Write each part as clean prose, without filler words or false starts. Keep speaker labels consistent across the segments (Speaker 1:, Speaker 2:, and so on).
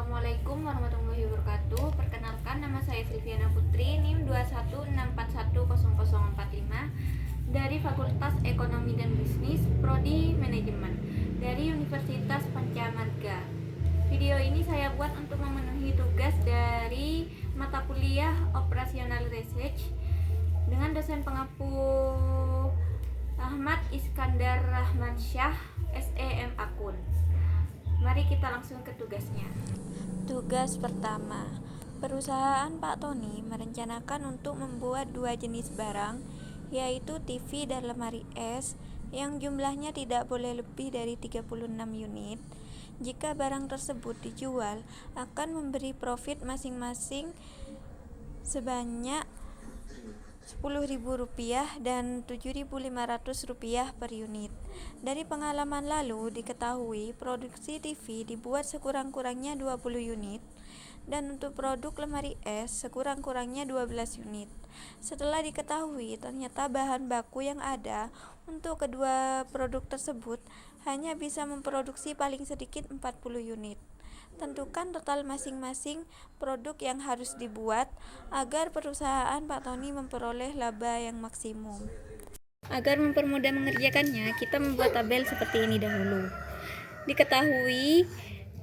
Speaker 1: Assalamualaikum warahmatullahi wabarakatuh. Perkenalkan, nama saya Silviana Putri, NIM 216410045 dari Fakultas Ekonomi dan Bisnis, Prodi Manajemen dari Universitas Pancamarga. Video ini saya buat untuk memenuhi tugas dari mata kuliah Operational Research dengan dosen pengampu Ahmad Iskandar Rahmansyah, SEM Akun. Mari kita langsung ke tugasnya. Tugas pertama, perusahaan Pak Tony merencanakan untuk membuat dua jenis barang, yaitu TV dan lemari es, yang jumlahnya tidak boleh lebih dari 36 unit. Jika barang tersebut dijual, akan memberi profit masing-masing sebanyak Rp10.000 dan Rp7.500 per unit. Dari pengalaman lalu diketahui produksi TV dibuat sekurang-kurangnya 20 unit dan untuk produk lemari es sekurang-kurangnya 12 unit. Setelah diketahui ternyata bahan baku yang ada untuk kedua produk tersebut hanya bisa memproduksi paling sedikit 40 unit. Tentukan total masing-masing produk yang harus dibuat agar perusahaan Pak Tony memperoleh laba yang maksimum. Agar mempermudah mengerjakannya, kita membuat tabel seperti ini dahulu. Diketahui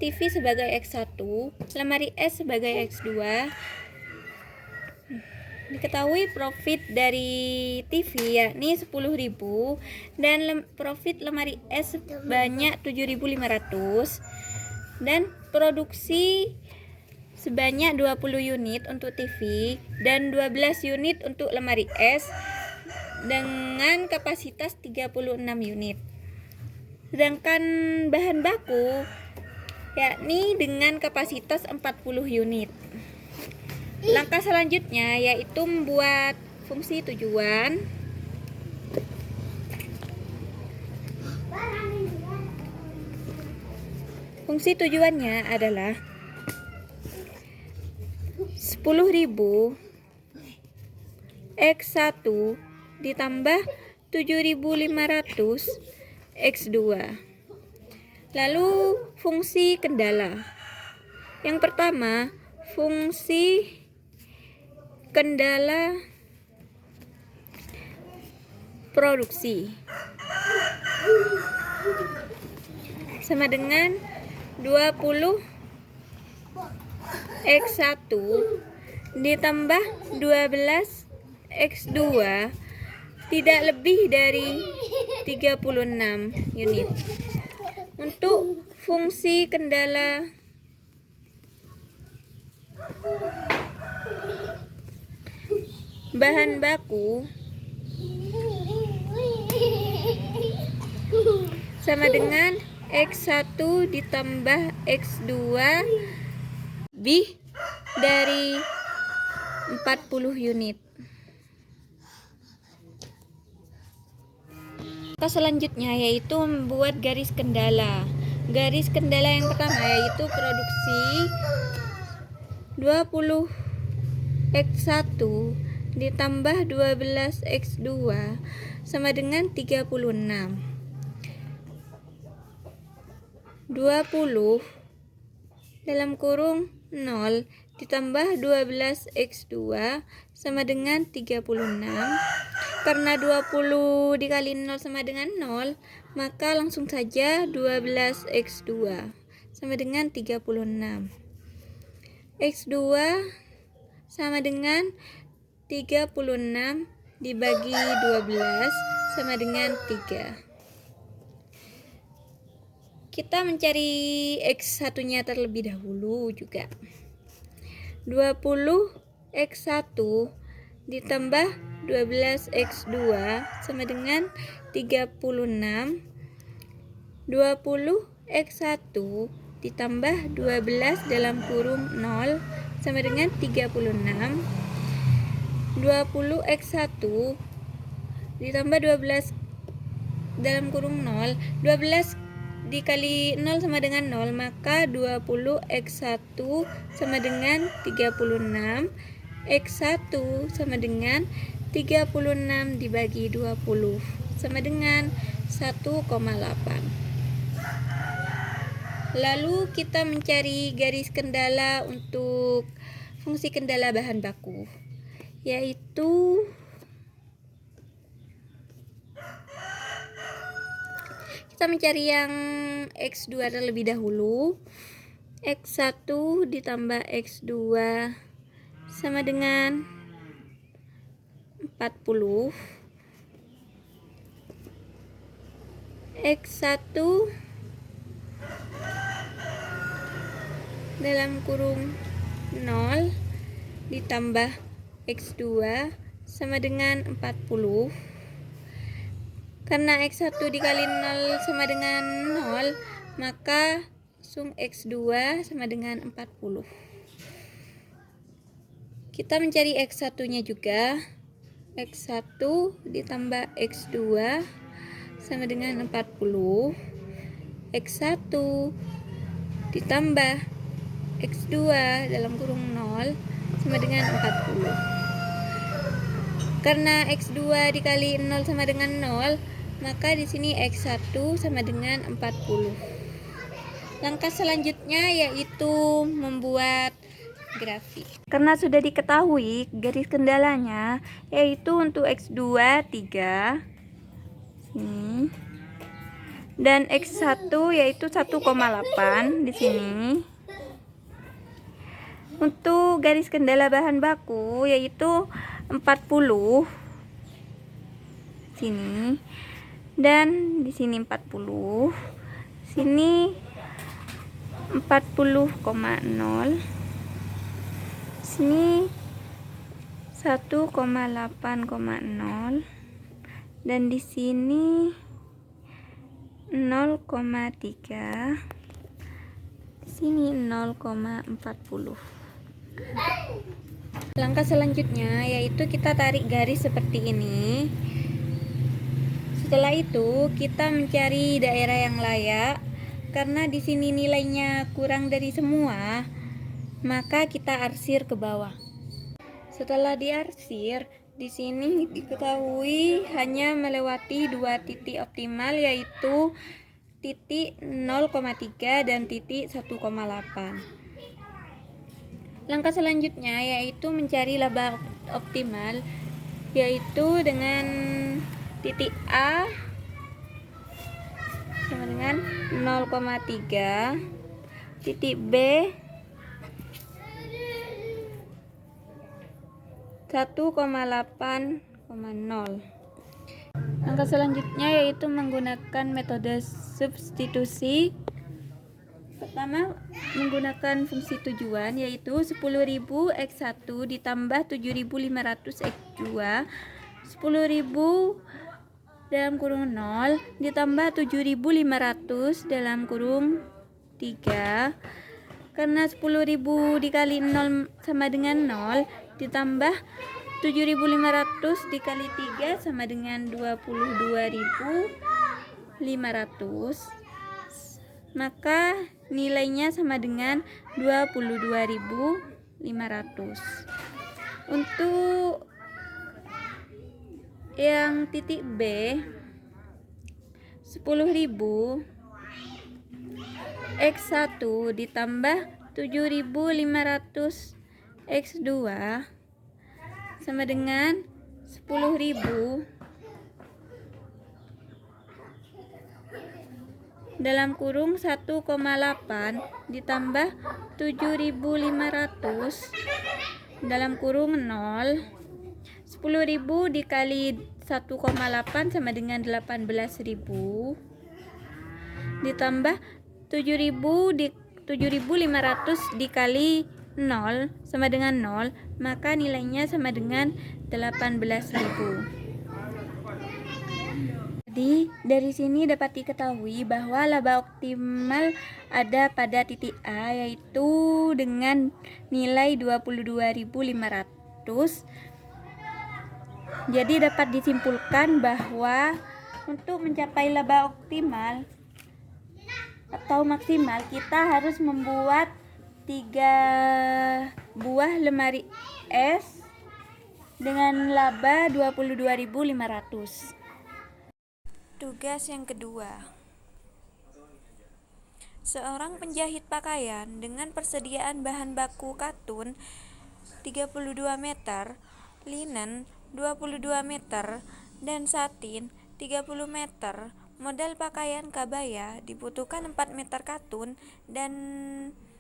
Speaker 1: TV sebagai X1, lemari es sebagai X2. Diketahui profit dari TV yakni 10.000 dan profit lemari es sebanyak 7.500 dan produksi sebanyak 20 unit untuk TV dan 12 unit untuk lemari es dengan kapasitas 36 unit. Sedangkan bahan baku yakni dengan kapasitas 40 unit. Langkah selanjutnya yaitu membuat fungsi tujuan. Fungsi tujuannya adalah 10.000 X1 ditambah 7.500 X2. Lalu fungsi kendala. Yang pertama, fungsi kendala produksi sama dengan 20 X1 ditambah 12 X2 tidak lebih dari 36 unit. Untuk fungsi kendala bahan baku sama dengan X1 ditambah X2 lebih dari 40 unit. Langkah selanjutnya yaitu membuat garis kendala. Garis kendala yang pertama yaitu produksi 20 X1 ditambah 12 X2 sama dengan 36. 20 dalam kurung 0 ditambah 12 X2 sama dengan 36. Karena 20 dikali 0 sama dengan 0, maka langsung saja 12 X2 sama dengan 36. X2 sama dengan 36 dibagi 12 sama dengan 3. Kita mencari X1 nya terlebih dahulu juga. 20 X1 ditambah 12 X2 sama dengan 36. 20 X1 ditambah 12 dalam kurung 0 sama dengan 36. 20 X1 ditambah 12 dalam kurung 0. 12 dikali 0 sama dengan 0, maka 20 X1 sama dengan 36. X1 sama dengan 36 dibagi 20 sama dengan 1,8. Lalu kita mencari garis kendala untuk fungsi kendala bahan baku, yaitu kita mencari yang X2 terlebih dahulu. X1 ditambah X2 sama dengan 40. X1 dalam kurung 0 ditambah X2 sama dengan 40. Karena X1 dikali 0 sama dengan 0, maka langsung X2 sama dengan 40. Kita mencari X1 nya juga. X1 ditambah X2 sama dengan 40. X1 ditambah X2 dalam kurung 0 sama dengan 40. Karena X2 dikali 0 sama dengan 0, maka di sini X1 sama dengan 40. Langkah selanjutnya yaitu membuat grafik. Karena sudah diketahui garis kendalanya, yaitu untuk X2 3 sini, dan X1 yaitu 1,8 di sini. Untuk garis kendala bahan baku yaitu 40 sini, dan di sini 40, sini 40,0, sini 1,8,0, dan di sini 0,3, di sini 0,40. Langkah selanjutnya yaitu kita tarik garis seperti ini. Setelah itu kita mencari daerah yang layak. Karena di sini nilainya kurang dari semua, maka kita arsir ke bawah. Setelah diarsir, di sini diketahui hanya melewati dua titik optimal, yaitu titik 0,3 dan titik 1,8. Langkah selanjutnya yaitu mencari laba optimal, yaitu dengan titik A sama dengan 0,3, titik B 1,8,0. Langkah selanjutnya yaitu menggunakan metode substitusi. Pertama, menggunakan fungsi tujuan, yaitu 10.000 X1 ditambah 7.500 X2, 10.000 dalam kurung 0 ditambah 7.500 dalam kurung 3. Karena 10.000 dikali 0 sama dengan 0, ditambah 7.500 dikali 3 sama dengan 22.500, maka nilainya sama dengan 22.500. Untuk yang titik B, 10.000 X1 ditambah 7.500 X2 sama dengan 10.000 dalam kurung 1,8 ditambah 7.500 dalam kurung 0. 10.000 dikali 1,8 sama dengan 18.000, ditambah 7.500 dikali 0 sama dengan 0, maka nilainya sama dengan 18.000. Jadi dari sini dapat diketahui bahwa laba optimal ada pada titik A, yaitu dengan nilai 22.500. Jadi dapat disimpulkan bahwa untuk mencapai laba optimal atau maksimal, kita harus membuat 3 buah lemari es dengan laba 22.500. Tugas yang kedua, Seorang penjahit pakaian dengan persediaan bahan baku katun 32 meter, linen 22 meter, dan satin 30 meter. Model pakaian kabaya dibutuhkan 4 meter katun dan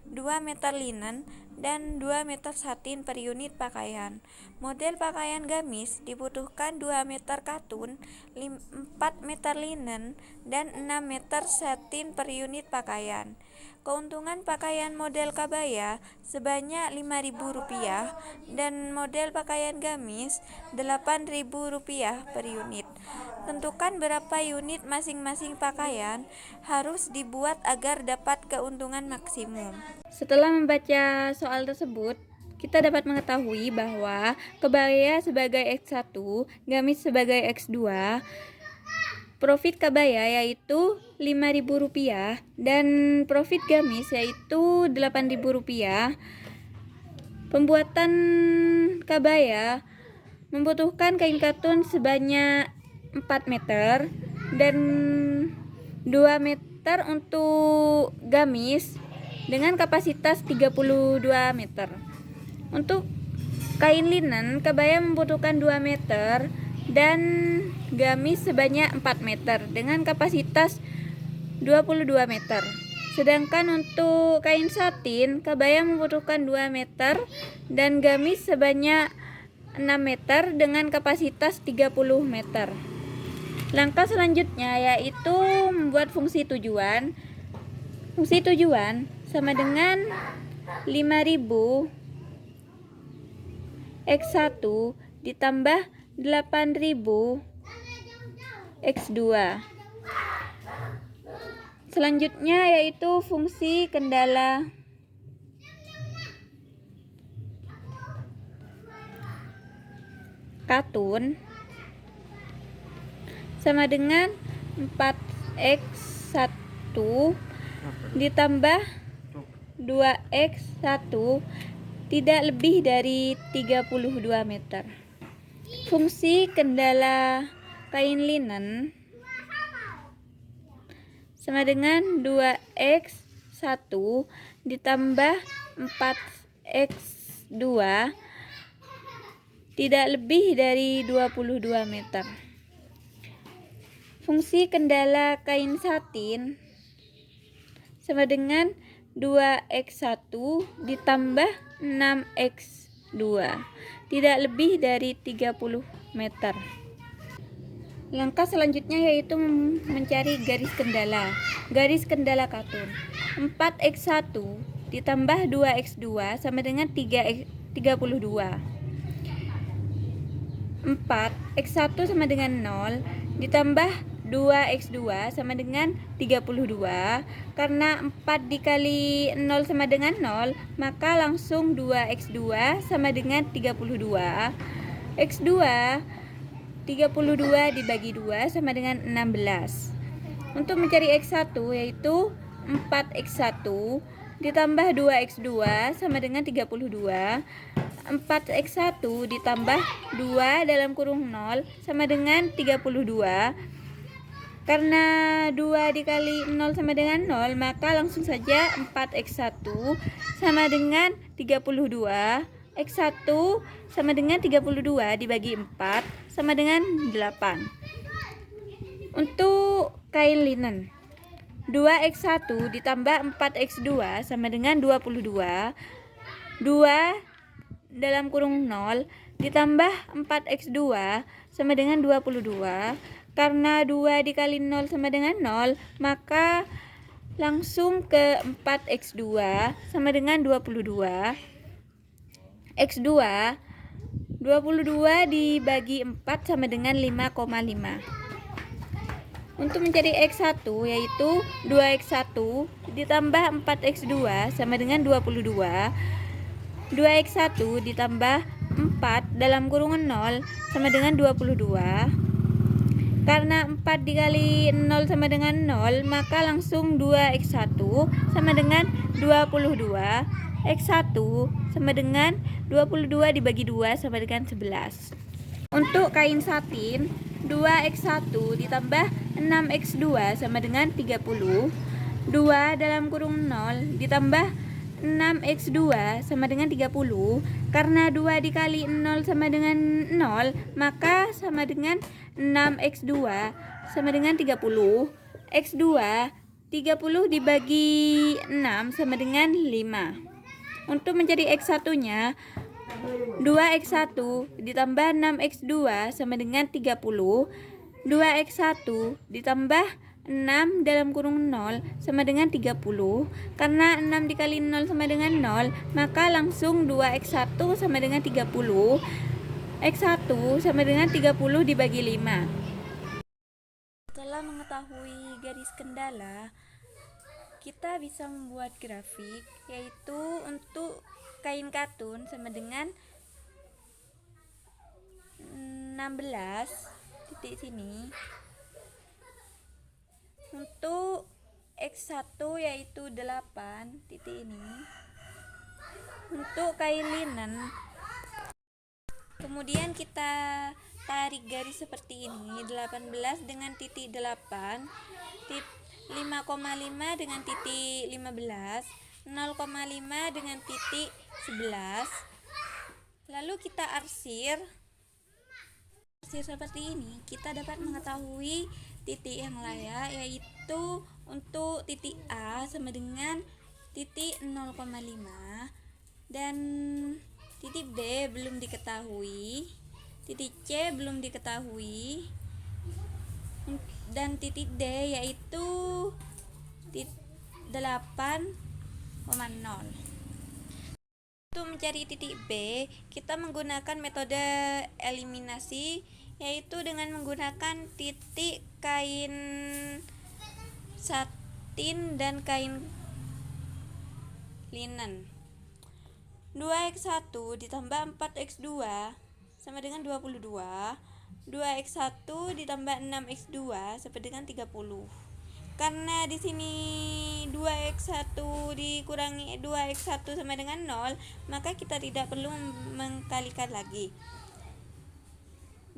Speaker 1: 2 meter linen dan 2 meter satin per unit pakaian. Model pakaian gamis dibutuhkan 2 meter katun, 4 meter linen, dan 6 meter satin per unit pakaian. Keuntungan pakaian model kabaya sebanyak Rp5.000 dan model pakaian gamis Rp8.000 per unit. Tentukan berapa unit masing-masing pakaian harus dibuat agar dapat keuntungan maksimum. Setelah membaca soal tersebut, kita dapat mengetahui bahwa kebaya sebagai X1, gamis sebagai X2, profit kabaya yaitu Rp5.000 dan profit gamis yaitu Rp8.000. Pembuatan kabaya membutuhkan kain katun sebanyak 4 meter dan 2 meter untuk gamis dengan kapasitas 32 meter. Untuk kain linen, kabaya membutuhkan 2 meter dan gamis sebanyak 4 meter dengan kapasitas 22 meter. Sedangkan untuk kain satin, kabaya membutuhkan 2 meter dan gamis sebanyak 6 meter dengan kapasitas 30 meter. Langkah selanjutnya yaitu membuat fungsi tujuan. Fungsi tujuan sama dengan 5.000 X1 ditambah 8.000 X2. Selanjutnya yaitu fungsi kendala. Katun sama dengan 4x1 ditambah 2x1 tidak lebih dari 32 meter. Fungsi kendala kain linen sama dengan 2x1 ditambah 4x2 tidak lebih dari 22 meter. Fungsi kendala kain satin sama dengan 2x1 ditambah 6x2 tidak lebih dari 30 meter. Langkah selanjutnya yaitu mencari garis kendala. Garis kendala katun 4x1 ditambah 2x2 sama dengan 32. 4x1 sama dengan 0 ditambah 2x2 sama dengan 32. Karena 4 dikali 0 sama dengan 0, maka langsung 2x2 sama dengan 32. X2 32 dibagi 2 sama dengan 16. Untuk mencari X1 yaitu 4x1 ditambah 2x2 sama dengan 32. 4x1 ditambah 2 dalam kurung 0 sama dengan 32. Karena 2 dikali 0 sama dengan 0, maka langsung saja 4x1 sama dengan 32. X1 sama dengan 32 dibagi 4 sama dengan 8. Untuk kain linen 2x1 ditambah 4x2 sama dengan 22. 2 dalam kurung 0 ditambah 4x2 sama dengan 22. Karena 2 dikali 0 sama dengan 0, maka langsung ke 4x2 sama dengan 22. X2 22 dibagi 4 sama dengan 5,5. Untuk mencari X1 yaitu 2x1 ditambah 4x2 sama dengan 22. 2x1 ditambah 4 dalam kurungan 0 sama dengan 22. Karena 4 dikali 0 sama dengan 0, maka langsung 2x1 sama dengan 22. X1 sama dengan 22 dibagi 2 sama dengan 11. Untuk kain satin 2x1 ditambah 6x2 sama dengan 30. 2 dalam kurung 0 ditambah 6x2 sama dengan 30. Karena 2 dikali 0 sama dengan 0, maka sama dengan 6x2 sama dengan 30. X2 30 dibagi 6 sama dengan 5. Untuk mencari X1 nya, 2x1 ditambah 6x2 sama dengan 30. 2x1 ditambah 6 dalam kurung 0 sama dengan 30. Karena 6 dikali 0 sama dengan 0, maka langsung 2x1 sama dengan 30. X1 sama dengan 30 dibagi 5. Setelah mengetahui garis kendala, kita bisa membuat grafik, yaitu untuk kain katun sama dengan 16 titik sini. Untuk X1 yaitu 8 titik ini. Untuk kain linen, kemudian kita tarik garis seperti ini, 18 dengan titik 8, 5,5 dengan titik 15, 0,5 dengan titik 11. Lalu kita arsir seperti ini. Kita dapat mengetahui titik yang layak, yaitu untuk titik A sama dengan titik 0,5, dan titik B belum diketahui, titik C belum diketahui, dan titik D yaitu 8,0. Untuk mencari titik B, kita menggunakan metode eliminasi, yaitu dengan menggunakan titik kain satin dan kain linen. 2x1 ditambah 4x2 sama dengan 22. 2x1 ditambah 6x2 sama dengan 30. Karena di sini 2x1 dikurangi 2x1 sama dengan 0, maka kita tidak perlu mengkalikan lagi.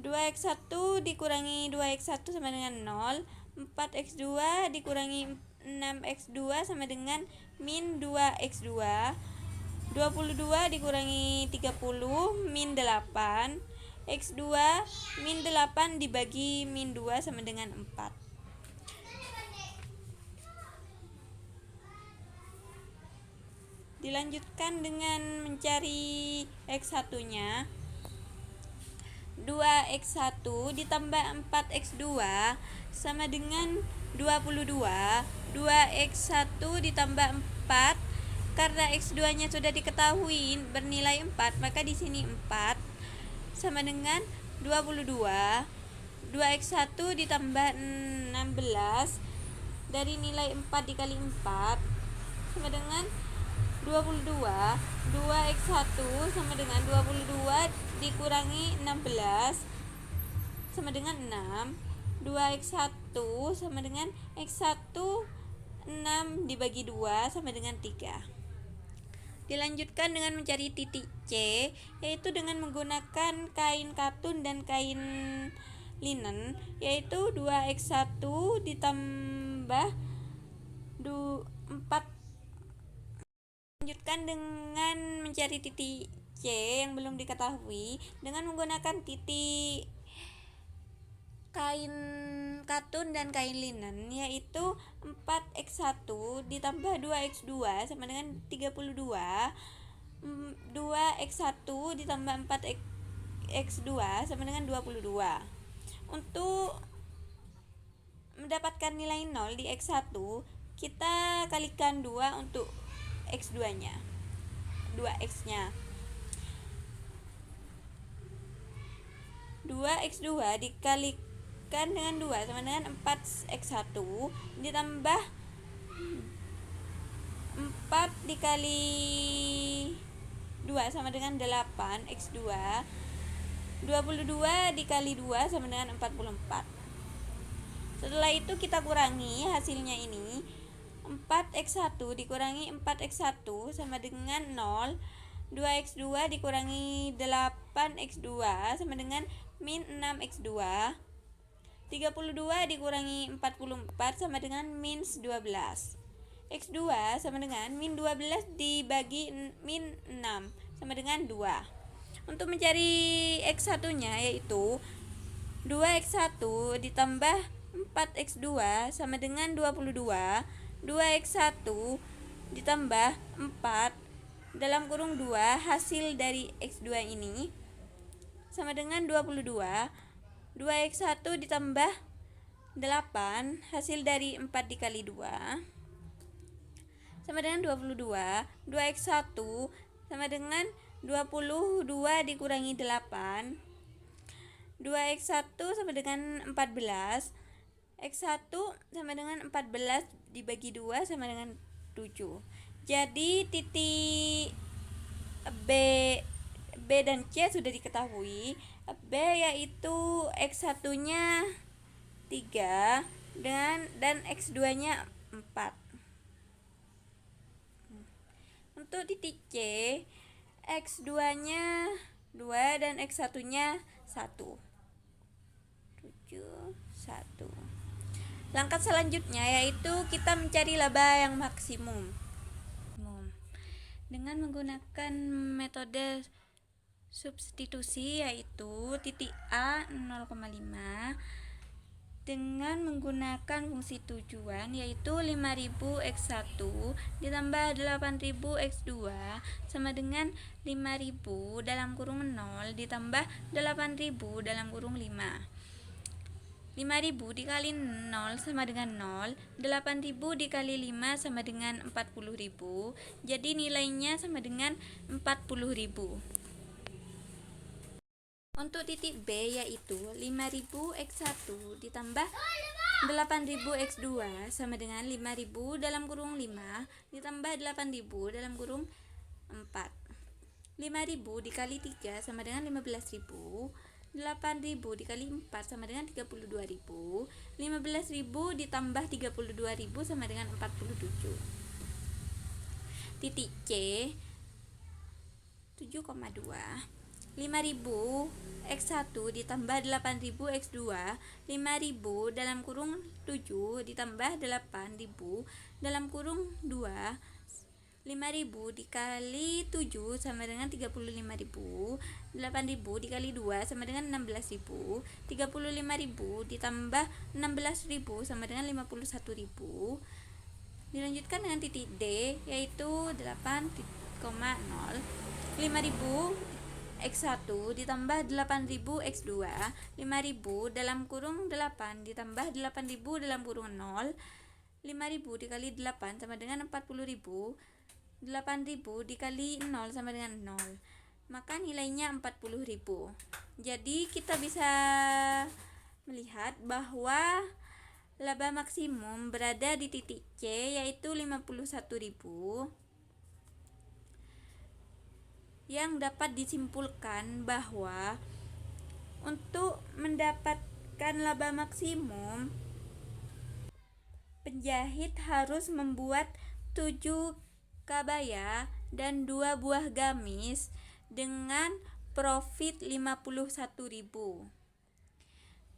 Speaker 1: 2x1 dikurangi 2x1 sama dengan 0. 4x2 dikurangi 6x2 sama dengan min 2x2. 22 dikurangi 30 min 8. X2 min 8 dibagi min 2 sama dengan 4. Dilanjutkan dengan mencari X1 nya. 2x1 ditambah 4x2 sama dengan 22. 2x1 ditambah 4, karena x2 nya sudah diketahui bernilai 4, maka di sini 4 sama dengan 22. 2x1 ditambah 16, dari nilai 4 dikali 4 sama dengan 22. 2x1 sama dengan 22 dikurangi 16 sama dengan 6. 2x1 sama dengan x1 6 dibagi 2 sama dengan 3. Dilanjutkan dengan mencari titik C, yaitu dengan menggunakan kain katun dan kain linen, yaitu 2x1 ditambah 4. Lanjutkan dengan mencari titik C yang belum diketahui dengan menggunakan titik kain katun dan kain linen, yaitu 4x1 ditambah 2x2 sama dengan 32. 2x1 ditambah 4x2 sama dengan 22. Untuk mendapatkan nilai 0 di x1, kita kalikan 2 untuk x2 nya, 2x nya. 2x2 dikalikan dengan 2 sama dengan 4x1 ditambah 4 dikali 2 sama dengan 8x2. 22 dikali 2 sama dengan 44. Setelah itu kita kurangi hasilnya ini. 4x1 dikurangi 4x1 sama dengan 0. 2x2 dikurangi 8x2 sama dengan min 6x2. 32 dikurangi 44 sama dengan min 12. X2 sama dengan min 12 dibagi min 6 sama dengan 2. Untuk mencari X1 nya yaitu 2x1 ditambah 4x2 sama dengan 22. 2x1 ditambah 4 dalam kurung 2 hasil dari x2 ini sama dengan 22. 2x1 ditambah 8 hasil dari 4 dikali 2 sama dengan 22. 2x1 sama dengan 22 dikurangi 8. 2x1 sama dengan 14. X1 sama dengan 14 dibagi 2 sama dengan 7. Jadi titik B dan C sudah diketahui. B yaitu X1 nya 3 dan X2 nya 4. Untuk titik C, X2 nya 2 dan X1 nya 1. 7, 1. Langkah selanjutnya yaitu kita mencari laba yang maksimum dengan menggunakan metode substitusi, yaitu titik A 0,5 dengan menggunakan fungsi tujuan yaitu 5000 X1 ditambah 8000 X2 sama dengan 5000 dalam kurung 0 ditambah 8000 dalam kurung 5. 5000 dikali 0 sama dengan 0. 8000 dikali 5 sama dengan 40000. Jadi nilainya sama dengan 40000. Untuk titik B yaitu 5000 X1 ditambah 8000 X2 sama dengan 5000 dalam kurung 5 ditambah 8000 dalam kurung 4. 5000 dikali 3 sama dengan 15000. 8000 dikali 4 sama dengan 32000. 15000 ditambah 32000 sama dengan 47. Titik C 7,2. 5000 X1 ditambah 8000 X2. 5000 dalam kurung 7 ditambah 8000 dalam kurung 2. 5000 dikali 7 sama dengan 35000. 8000 dikali 2 sama dengan 16000. 35000 ditambah 16000 sama dengan 51000. Dilanjutkan dengan titik D yaitu 8,0. 5000 X1 ditambah 8000 X2. 5000 dalam kurung 8 ditambah 8000 dalam kurung 0. 5000 dikali 8 sama dengan 40000. 8000 dikali 0 sama dengan 0. Maka nilainya 40000. Jadi kita bisa melihat bahwa laba maksimum berada di titik C yaitu 51.000, yang dapat disimpulkan bahwa untuk mendapatkan laba maksimum penjahit harus membuat 7 kabaya dan 2 buah gamis dengan profit 51.000.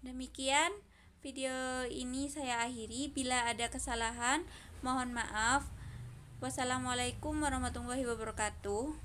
Speaker 1: Demikian video ini saya akhiri. Bila ada kesalahan mohon maaf. Wassalamualaikum warahmatullahi wabarakatuh.